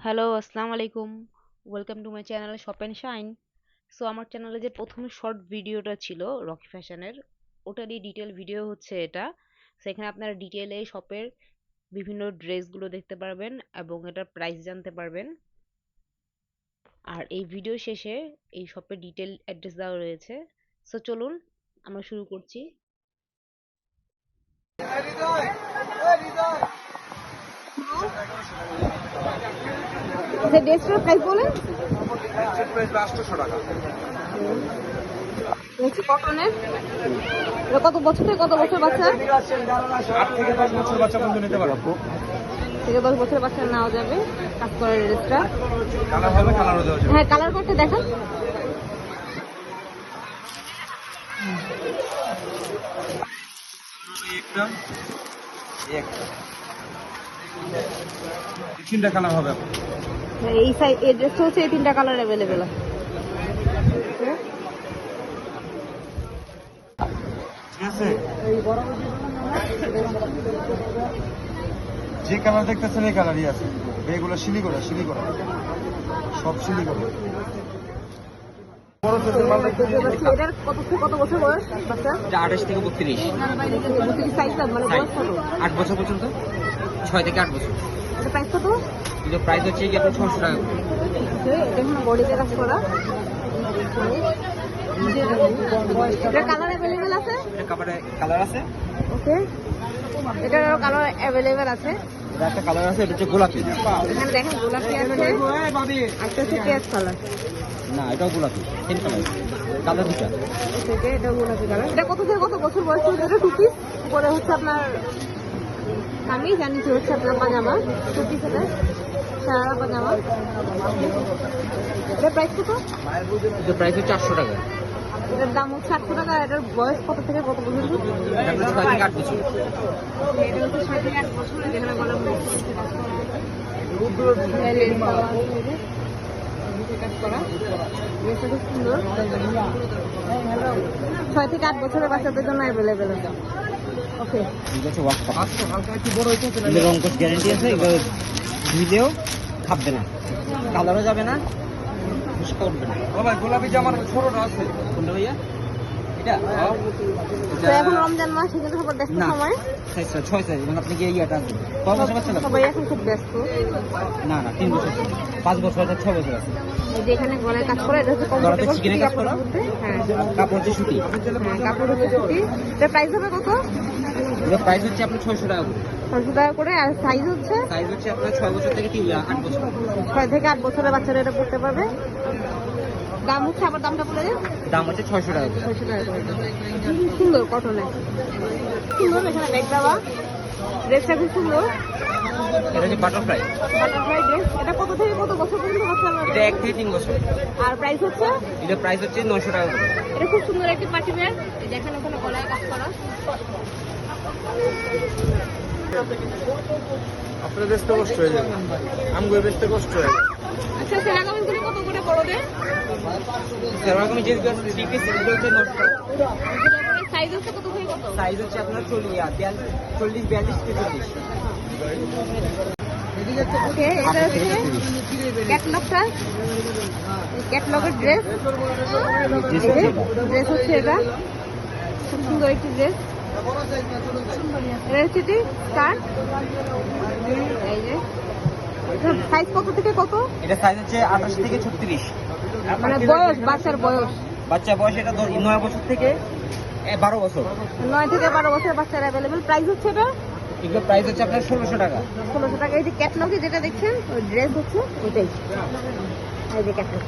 Hello, আসসালামু আলাইকুম। Welcome to my channel shop and shine. So আমার চ্যানেলে যে প্রথম শর্ট ভিডিওটা ছিল রকি ফ্যাশনের, ওটারই ডিটেল ভিডিও হচ্ছে এটা। সেখানে আপনারা ডিটেলে শপের বিভিন্ন ড্রেসগুলো দেখতে পারবেন এবং এটার প্রাইস জানতে পারবেন। আর এই ভিডিও শেষে এই শপের ডিটেল অ্যাড্রেস দেওয়া রয়েছে। সো চলুন আমরা শুরু করছি। ড্রেসটার প্রাইস বলেন। ড্রেসের প্রাইস 800 টাকা। কটনের কত বছর থেকে কত বছর বাচ্চা? 8 থেকে 10 বছর বাচ্চা পর্যন্ত নিতে পারবো। থেকে 10 বছরের বাচ্চা নেওয়া যাবে কাজ করার ড্রেসটা। কালার হবে, কালারও দেওয়া যাবে। হ্যাঁ, কালার কোডটা দেখান। একটা তিনটা কালার হবে। এই সাইজ এই ড্রেসটা হচ্ছে এই তিনটা কালার অ্যাভেলেবেল আছে। ঠিক আছে, যে কালার দেখতেছেন এই কালারই আছে। এগুলো শিলিগুড়া সব শিলিগুড়া। বড় সাইজের মাল দেখতেছেন। এটার কত থেকে কত বছর বয়স বাচ্চা? 28 থেকে 32 সাইজটা মানে বয়স কত? 8 বছর পর্যন্ত, 6 থেকে 8 বছর। এটা প্রাইস কত? কিন্তু প্রাইস হচ্ছে কি আপনার 600 টাকা করে। এটা এখন বডিতে কাজ করা। এটা কালার অ্যাভেলেবেল আছে? এটা কালার আছে, ওকে, এটার কালার অ্যাভেলেবেল আছে। এটা একটা কালার আছে, এটা হচ্ছে গোলাপি। এখানে দেখেন গোলাপি আছে, একটা হচ্ছে পেঁয়াজ কালার। না, এটাও গোলাপি, সেম কালার, কালার দুটা। থেকে এটা গোলাপি কালার। এটা কত থেকে কত বছর বয়স হচ্ছে? এটা টু পিস, উপরে হচ্ছে আপনার কামিজ আর নিচে হচ্ছে আপনার পাজামা। টু পিস এটা সারা পাজামা। এটার প্রাইস কত? এটা প্রাইস হচ্ছে 800 টাকা। এটার দাম হচ্ছে 800 টাকা। এটার বয়স কত থেকে কত বছর? এটা হচ্ছে 6 থেকে 8 বছর। এটা হচ্ছে 6 থেকে 8 বছর। যেখানে বলা হচ্ছে কাজ করা। ড্রেসটা খুব সুন্দর। 6 থেকে 8 বছরের বাচ্চাদের জন্য অ্যাভেলেবেল আছে। ওকে, ঠিক আছে, ওয়াশ কাপ হালকা একটু বড় হইছে, এর রংকশ গ্যারান্টি আছে। এগুলো ধুইলেও খাবে না, কালারও যাবে না, ফুসকা উঠবে না। ও ভাই, গোলাপি জামার ছোটটা আছে কোনটা ভাইয়া? এটা তো এখন রমজান মাস, কিন্তু সবার ব্যস্ত না, সময়। সাইজটা 6 সাইজ, এবং আপনি কি ইয়াটা আছে কয় বছর বাচ্চা লাগবে? সবাই এখন খুব ব্যস্ত। না না, 3 বছর, 5 বছর, এটা 6 বছর আছে। এই যে এখানে গলায় কাজ করা, এটা হচ্ছে গলাতে কমফোর্টেবল চিকেনের কাজ করা? হ্যাঁ, কাপড় হচ্ছে সুতি। হ্যাঁ, কাপড় হচ্ছে সুতি। এটার প্রাইস হবে কত? এটার প্রাইস হচ্ছে আপনার 600 টাকা করে। 600 টাকা করে। আর সাইজ হচ্ছে সাইজ হচ্ছে আপনার 6 বছর থেকে 8 বছর। 6 থেকে 8 বছরের বাচ্চারা এটা পড়তে পারবে। দাম হচ্ছে, আবার দামটা বলে দেন। দাম হচ্ছে 600 টাকা করে। 600 টাকা করে। সুন্দর কটনে, সুন্দর। এখানে ব্যাগ দেওয়া। ড্রেসটা খুব সুন্দর। এটা হচ্ছে বাটারফ্লাই। Butterfly dress. এটা কত থেকে কত বছর পর্যন্ত বাচ্চা লাগবে? এটা 1 থেকে 3 বছর। আর প্রাইস হচ্ছে? এটার প্রাইস হচ্ছে 900 টাকা করে। এটা খুব সুন্দর একটি পার্টি ব্যাগ। যেখানে ওখানে গলায় কাজ করা। আপনার বেচতে কষ্ট হয়ে যাবে, আমগো বেচতে কষ্ট হয়ে যাবে। আচ্ছা, সেরাগামিগুলো কত করে বড়দের? সেরকম যে 3 পিস, এগুলো হচ্ছে 900 টাকা। সাইজ হচ্ছে কত থেকে কত? সাইজ হচ্ছে আপনার 40, 42 থেকে 40। ওকে, এটা হচ্ছে ক্যাটলগটা। ক্যাটলগের ড্রেস। ড্রেস হচ্ছে এটা খুব সুন্দর একটি ড্রেস। এটা হচ্ছে স্কার্ট। এই যে সাইজ কত থেকে কত? এটা সাইজ হচ্ছে 28 থেকে 36। মানে বয়স, বাচ্চার বয়স। বাচ্চা বয়স এটা 9 বছর থেকে 12 বছর। 9 থেকে 12 বছরের বাচ্চার অ্যাভেলেবেল। প্রাইস হচ্ছে এটা? এগুলো প্রাইস হচ্ছে আপনার 1600 টাকা। 1600 টাকা। এই যে ক্যাটলগে যেটা দেখছেন, ওই ড্রেস হচ্ছে ওইটাই। এই যে ক্যাটলগ।